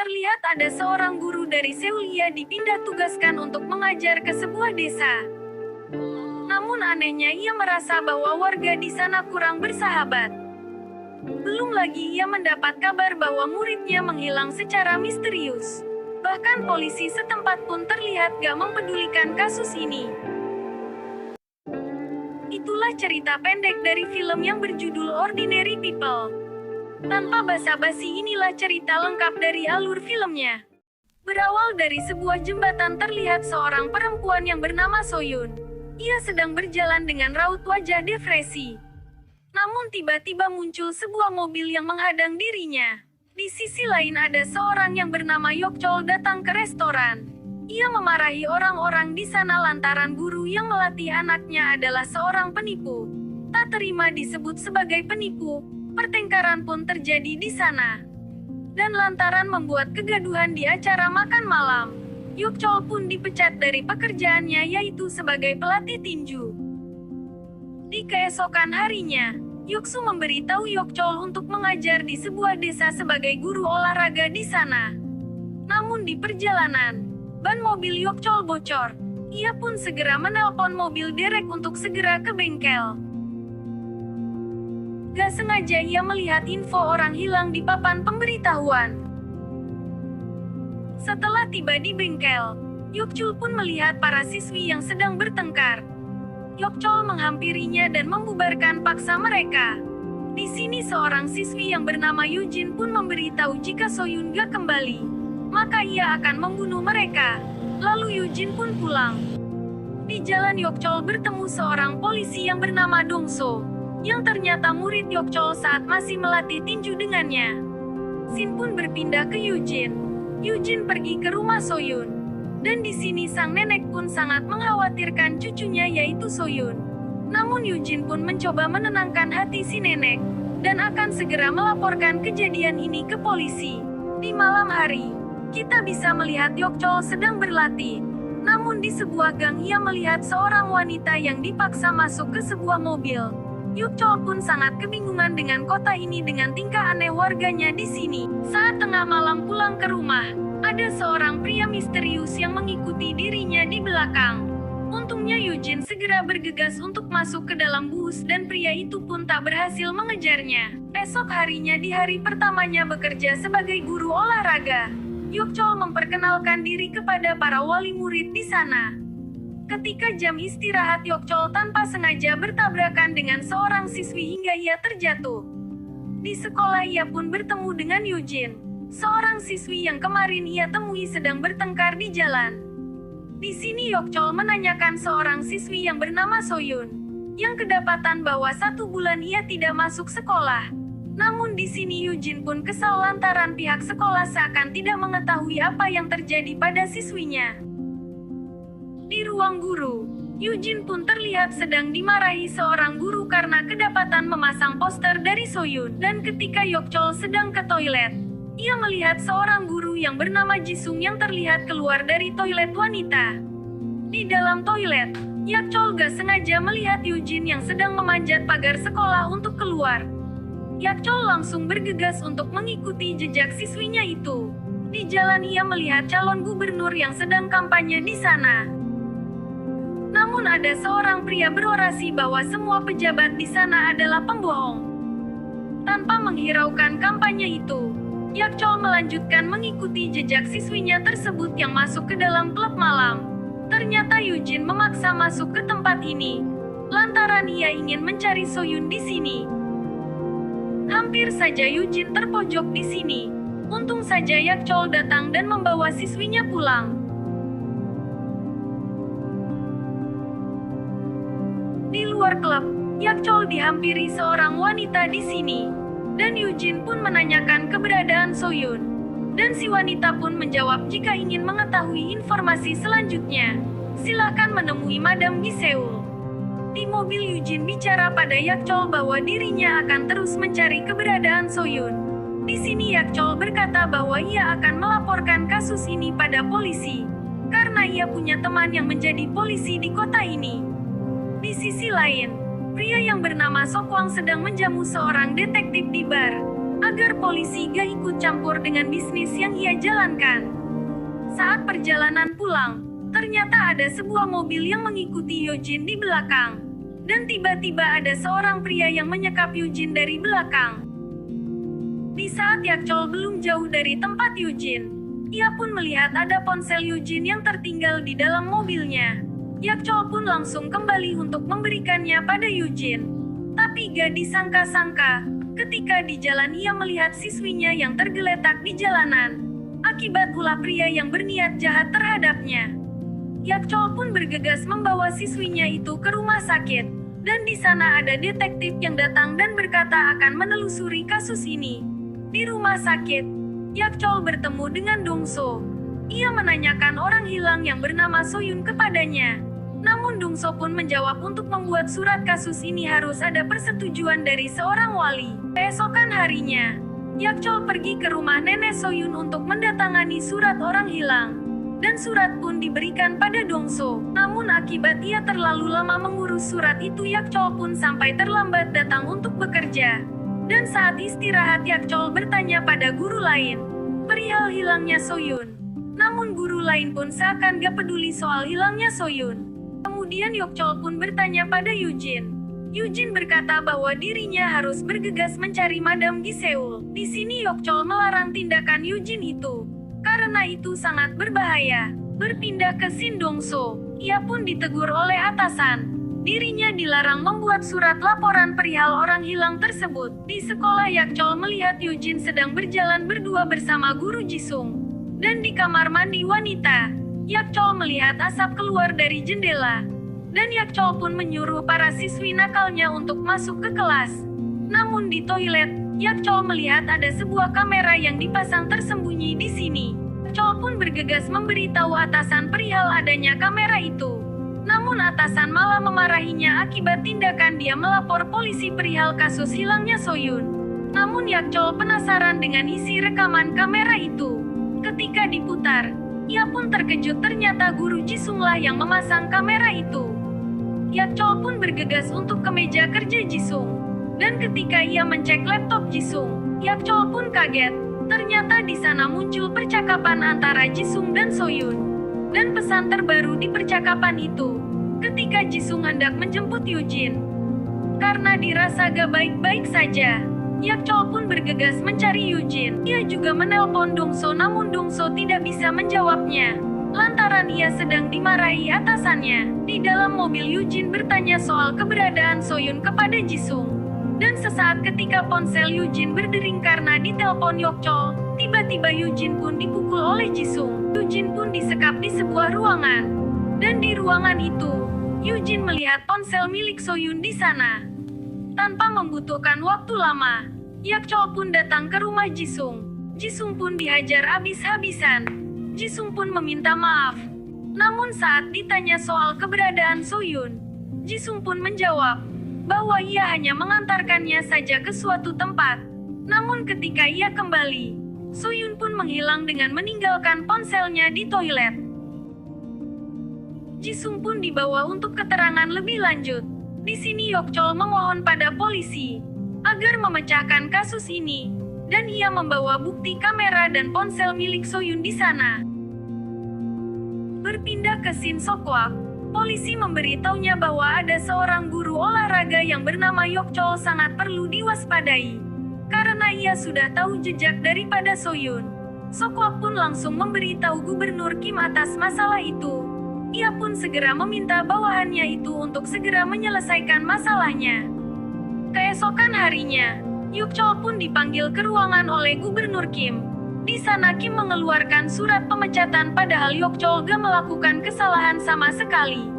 terlihat ada seorang guru dari Seoul. Ia dipindah tugaskan untuk mengajar ke sebuah desa. Namun anehnya ia merasa bahwa warga di sana kurang bersahabat. Belum lagi ia mendapat kabar bahwa muridnya menghilang secara misterius. Bahkan polisi setempat pun terlihat gak mempedulikan kasus ini. Itulah cerita pendek dari film yang berjudul Ordinary People. Tanpa basa-basi, inilah cerita lengkap dari alur filmnya. Berawal dari sebuah jembatan, terlihat seorang perempuan yang bernama Soyun. Ia sedang berjalan dengan raut wajah depresi. Namun tiba-tiba muncul sebuah mobil yang menghadang dirinya. Di sisi lain ada seorang yang bernama Yokchol datang ke restoran. Ia memarahi orang-orang di sana lantaran guru yang melatih anaknya adalah seorang penipu. Tak terima disebut sebagai penipu, pertengkaran pun terjadi di sana. Dan lantaran membuat kegaduhan di acara makan malam, Yokchol pun dipecat dari pekerjaannya, yaitu sebagai pelatih tinju. Di keesokan harinya, Yoksu memberitahu Yokchol untuk mengajar di sebuah desa sebagai guru olahraga di sana. Namun di perjalanan, ban mobil Yokchol bocor. Ia pun segera menelpon mobil derek untuk segera ke bengkel. Gak sengaja ia melihat info orang hilang di papan pemberitahuan. Setelah tiba di bengkel, Yokchol pun melihat para siswi yang sedang bertengkar. Yokchol menghampirinya dan membubarkan paksa mereka. Di sini seorang siswi yang bernama Yujin pun memberitahu jika Soyun gak kembali, maka ia akan membunuh mereka. Lalu Yujin pun pulang. Di jalan Yokchol bertemu seorang polisi yang bernama Dongso, yang ternyata murid Yokchol saat masih melatih tinju dengannya. Shin pun berpindah ke Yujin. Yujin pergi ke rumah Soyun. Dan di sini sang nenek pun sangat mengkhawatirkan cucunya, yaitu Soyun. Namun Yujin pun mencoba menenangkan hati si nenek, dan akan segera melaporkan kejadian ini ke polisi. Di malam hari, kita bisa melihat Yokchol sedang berlatih. Namun di sebuah gang ia melihat seorang wanita yang dipaksa masuk ke sebuah mobil. Yokchol pun sangat kebingungan dengan kota ini dengan tingkah aneh warganya di sini. Saat tengah malam pulang ke rumah, ada seorang pria misterius yang mengikuti dirinya di belakang. Untungnya Yujin segera bergegas untuk masuk ke dalam bus dan pria itu pun tak berhasil mengejarnya. Esok harinya di hari pertamanya bekerja sebagai guru olahraga, Yokchol memperkenalkan diri kepada para wali murid di sana. Ketika jam istirahat, Yokchol tanpa sengaja bertabrakan dengan seorang siswi hingga ia terjatuh. Di sekolah ia pun bertemu dengan Yujin, seorang siswi yang kemarin ia temui sedang bertengkar di jalan. Di sini Yokchol menanyakan seorang siswi yang bernama Soyun, yang kedapatan bahwa 1 bulan ia tidak masuk sekolah. Namun di sini Yujin pun kesal lantaran pihak sekolah seakan tidak mengetahui apa yang terjadi pada siswinya. Di ruang guru, Yujin pun terlihat sedang dimarahi seorang guru karena kedapatan memasang poster dari Soyun. Dan ketika Yokchol sedang ke toilet, ia melihat seorang guru yang bernama Jisung yang terlihat keluar dari toilet wanita. Di dalam toilet, Yokchol gak sengaja melihat Yujin yang sedang memanjat pagar sekolah untuk keluar. Yokchol langsung bergegas untuk mengikuti jejak siswinya itu. Di jalan ia melihat calon gubernur yang sedang kampanye di sana. Namun ada seorang pria berorasi bahwa semua pejabat di sana adalah pembohong. Tanpa menghiraukan kampanye itu, Yokchol melanjutkan mengikuti jejak siswinya tersebut yang masuk ke dalam klub malam. Ternyata Yujin memaksa masuk ke tempat ini, lantaran ia ingin mencari Soyun di sini. Hampir saja Yujin terpojok di sini. Untung saja Yokchol datang dan membawa siswinya pulang. Di luar klub, Yokchol dihampiri seorang wanita di sini. Dan Yujin pun menanyakan keberadaan Soyun. Dan si wanita pun menjawab jika ingin mengetahui informasi selanjutnya, silakan menemui Madam di Seoul. Di mobil Yujin bicara pada Yokchol bahwa dirinya akan terus mencari keberadaan Soyun. Di sini Yokchol berkata bahwa ia akan melaporkan kasus ini pada polisi, karena ia punya teman yang menjadi polisi di kota ini. Di sisi lain, pria yang bernama Sokwang sedang menjamu seorang detektif di bar. agar polisi gak ikut campur dengan bisnis yang ia jalankan. Saat perjalanan pulang, ternyata ada sebuah mobil yang mengikuti Eugene di belakang. Dan tiba-tiba ada seorang pria yang menyekap Eugene dari belakang. Di saat Yakchol belum jauh dari tempat Eugene, ia pun melihat ada ponsel Eugene yang tertinggal di dalam mobilnya. Yakchol pun langsung kembali untuk memberikannya pada Eugene. Tapi gak disangka-sangka, ketika di jalan ia melihat siswinya yang tergeletak di jalanan, akibat ulah pria yang berniat jahat terhadapnya. Yakchol pun bergegas membawa siswinya itu ke rumah sakit, dan di sana ada detektif yang datang dan berkata akan menelusuri kasus ini. Di rumah sakit, Yakchol bertemu dengan Dongso. Ia menanyakan orang hilang yang bernama Soyun kepadanya. Namun Dongso pun menjawab untuk membuat surat kasus ini harus ada persetujuan dari seorang wali. Keesokan harinya, Yakchol pergi ke rumah nenek Soyun untuk mendatangani surat orang hilang. Dan surat pun diberikan pada Dongso. Namun akibat ia terlalu lama mengurus surat itu, Yakchol pun sampai terlambat datang untuk bekerja. Dan saat istirahat Yakchol bertanya pada guru lain perihal hilangnya Soyun. Namun guru lain pun seakan gak peduli soal hilangnya Soyun. Kemudian Yakchol pun bertanya pada Eugene. Eugene berkata bahwa dirinya harus bergegas mencari Madam Gi Seul. Di sini Yakchol melarang tindakan Eugene itu, karena itu sangat berbahaya. Berpindah ke Shin Dongso, ia pun ditegur oleh atasan. Dirinya dilarang membuat surat laporan perihal orang hilang tersebut. Di sekolah Yakchol melihat Eugene sedang berjalan berdua bersama guru Jisung. Dan di kamar mandi wanita, Yakchol melihat asap keluar dari jendela. Dan Yakchol pun menyuruh para siswi nakalnya untuk masuk ke kelas. Namun di toilet, Yakchol melihat ada sebuah kamera yang dipasang tersembunyi di sini. Yakchol pun bergegas memberitahu atasan perihal adanya kamera itu. Namun atasan malah memarahinya akibat tindakan dia melapor polisi perihal kasus hilangnya Soyun. Namun Yakchol penasaran dengan isi rekaman kamera itu. Ketika diputar, ia pun terkejut ternyata guru Jisunglah yang memasang kamera itu. Yakchol pun bergegas untuk ke meja kerja Jisung. Dan ketika ia mencek laptop Jisung, Yakchol pun kaget. Ternyata di sana muncul percakapan antara Jisung dan Soyun. Dan pesan terbaru di percakapan itu, ketika Jisung hendak menjemput Eugene. Karena dirasa gak baik-baik saja, Yakchol pun bergegas mencari Eugene. Ia juga menelpon Dongso namun Dongso tidak bisa menjawabnya, lantaran ia sedang dimarahi atasannya. Di dalam mobil Eugene bertanya soal keberadaan Soyun kepada Jisung. Dan sesaat ketika ponsel Eugene berdering karena ditelepon Yakchol, tiba-tiba Eugene pun dipukul oleh Jisung. Eugene pun disekap di sebuah ruangan. Dan di ruangan itu, Eugene melihat ponsel milik Soyun di sana. Tanpa membutuhkan waktu lama, Yakchol pun datang ke rumah Jisung. Jisung pun dihajar habis-habisan. Jisung pun meminta maaf. Namun saat ditanya soal keberadaan Soyun, Jisung pun menjawab bahwa ia hanya mengantarkannya saja ke suatu tempat. Namun ketika ia kembali, Soyun pun menghilang dengan meninggalkan ponselnya di toilet. Jisung pun dibawa untuk keterangan lebih lanjut. Di sini Yakchol memohon pada polisi agar memecahkan kasus ini, dan ia membawa bukti kamera dan ponsel milik Soyun di sana. Berpindah ke Shin Sokwak, polisi memberitahunya bahwa ada seorang guru olahraga yang bernama Yakchol sangat perlu diwaspadai, karena ia sudah tahu jejak daripada Soyun. Sokwak pun langsung memberitahu Gubernur Kim atas masalah itu. Ia pun segera meminta bawahannya itu untuk segera menyelesaikan masalahnya. Keesokan harinya, Yakchol pun dipanggil ke ruangan oleh Gubernur Kim. Di sana Kim mengeluarkan surat pemecatan padahal Yakchol gak melakukan kesalahan sama sekali.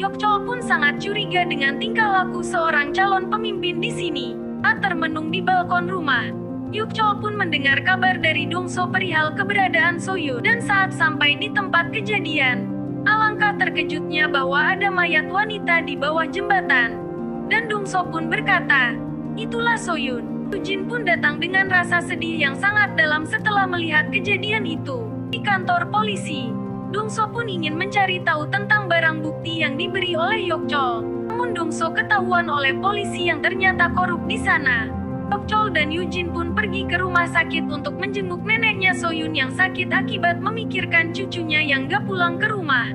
Yakchol pun sangat curiga dengan tingkah laku seorang calon pemimpin di sini. Saat termenung di balkon rumah, Yakchol pun mendengar kabar dari Dongso perihal keberadaan Soyun. Dan saat sampai di tempat kejadian, alangkah terkejutnya bahwa ada mayat wanita di bawah jembatan. Dan Dongso pun berkata, itulah Soyun. Eugene pun datang dengan rasa sedih yang sangat dalam setelah melihat kejadian itu. Di kantor polisi, Dongso pun ingin mencari tahu tentang barang bukti yang diberi oleh Yakchol. Namun Dongso ketahuan oleh polisi yang ternyata korup di sana. Yeokchol dan Eugene pun pergi ke rumah sakit untuk menjenguk neneknya Soyun yang sakit akibat memikirkan cucunya yang gak pulang ke rumah.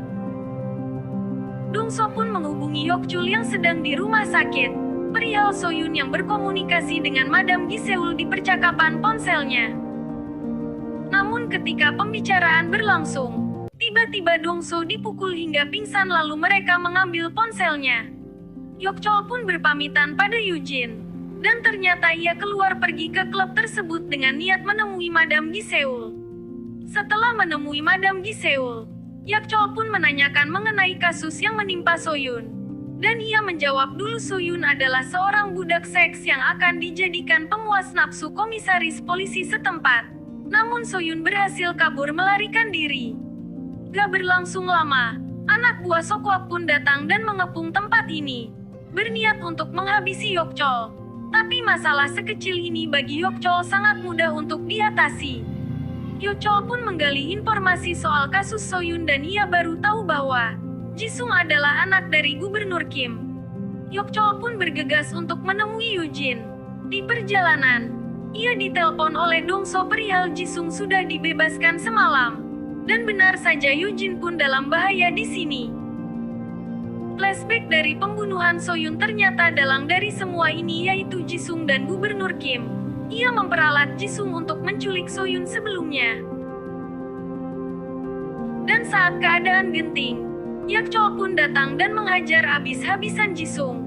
Dongso pun menghubungi Yeokchul yang sedang di rumah sakit, perihal Soyun yang berkomunikasi dengan Madam Giseul di percakapan ponselnya. Namun ketika pembicaraan berlangsung, tiba-tiba Dongso dipukul hingga pingsan lalu mereka mengambil ponselnya. Yeokchol pun berpamitan pada Eugene, dan ternyata ia keluar pergi ke klub tersebut dengan niat menemui Madam Giseul. Setelah menemui Madam Giseul, Yeokchol pun menanyakan mengenai kasus yang menimpa Soyun. Dan ia menjawab dulu Soyun adalah seorang budak seks yang akan dijadikan pemuas nafsu komisaris polisi setempat. Namun Soyun berhasil kabur melarikan diri. Gak berlangsung lama, anak buah Sokwak pun datang dan mengepung tempat ini, berniat untuk menghabisi Yeokchol. Tapi masalah sekecil ini bagi Yeokchol sangat mudah untuk diatasi. Yeokchol pun menggali informasi soal kasus Soyun dan ia baru tahu bahwa Jisung adalah anak dari Gubernur Kim. Yeokchol pun bergegas untuk menemui Eugene. Di perjalanan, ia ditelepon oleh Dongso perihal Jisung sudah dibebaskan semalam. Dan benar saja Eugene pun dalam bahaya di sini. Flashback dari pembunuhan Soyun ternyata dalang dari semua ini yaitu Jisung dan Gubernur Kim. Ia memperalat Jisung untuk menculik Soyun sebelumnya. Dan saat keadaan genting, Yeokchol pun datang dan menghajar habis-habisan Jisung.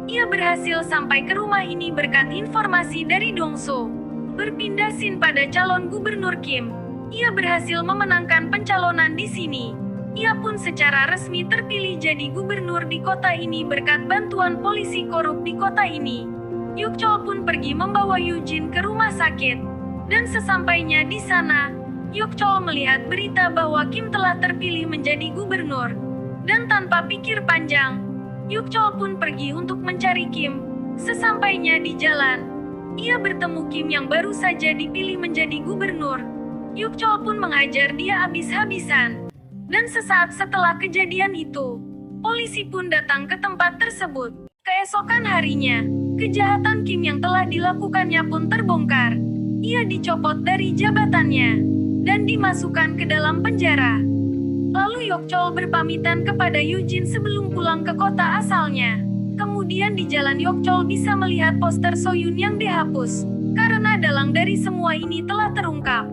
Ia berhasil sampai ke rumah ini berkat informasi dari Dongso. Berpindah scene pada calon Gubernur Kim. Ia berhasil memenangkan pencalonan di sini. Ia pun secara resmi terpilih jadi gubernur di kota ini berkat bantuan polisi korup di kota ini. Yeokchol pun pergi membawa Eugene ke rumah sakit. Dan sesampainya di sana, Yeokchol melihat berita bahwa Kim telah terpilih menjadi gubernur. Dan tanpa pikir panjang, Yeokchol pun pergi untuk mencari Kim. Sesampainya di jalan, ia bertemu Kim yang baru saja dipilih menjadi gubernur. Yeokchol pun menghajar dia habis-habisan. Dan sesaat setelah kejadian itu, polisi pun datang ke tempat tersebut. Keesokan harinya, kejahatan Kim yang telah dilakukannya pun terbongkar. Ia dicopot dari jabatannya dan dimasukkan ke dalam penjara. Lalu Yeokchol berpamitan kepada Eugene sebelum pulang ke kota asalnya. Kemudian di jalan Yeokchol bisa melihat poster Soyun yang dihapus, karena dalang dari semua ini telah terungkap.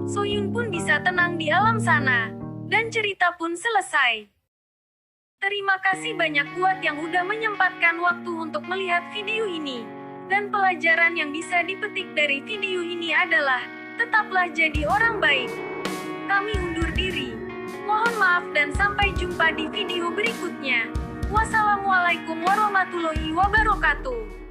Soyun pun bisa tenang di alam sana, dan cerita pun selesai. Terima kasih banyak buat yang udah menyempatkan waktu untuk melihat video ini. Dan pelajaran yang bisa dipetik dari video ini adalah, tetaplah jadi orang baik. Kami undur diri. Mohon maaf dan sampai jumpa di video berikutnya. Wassalamualaikum warahmatullahi wabarakatuh.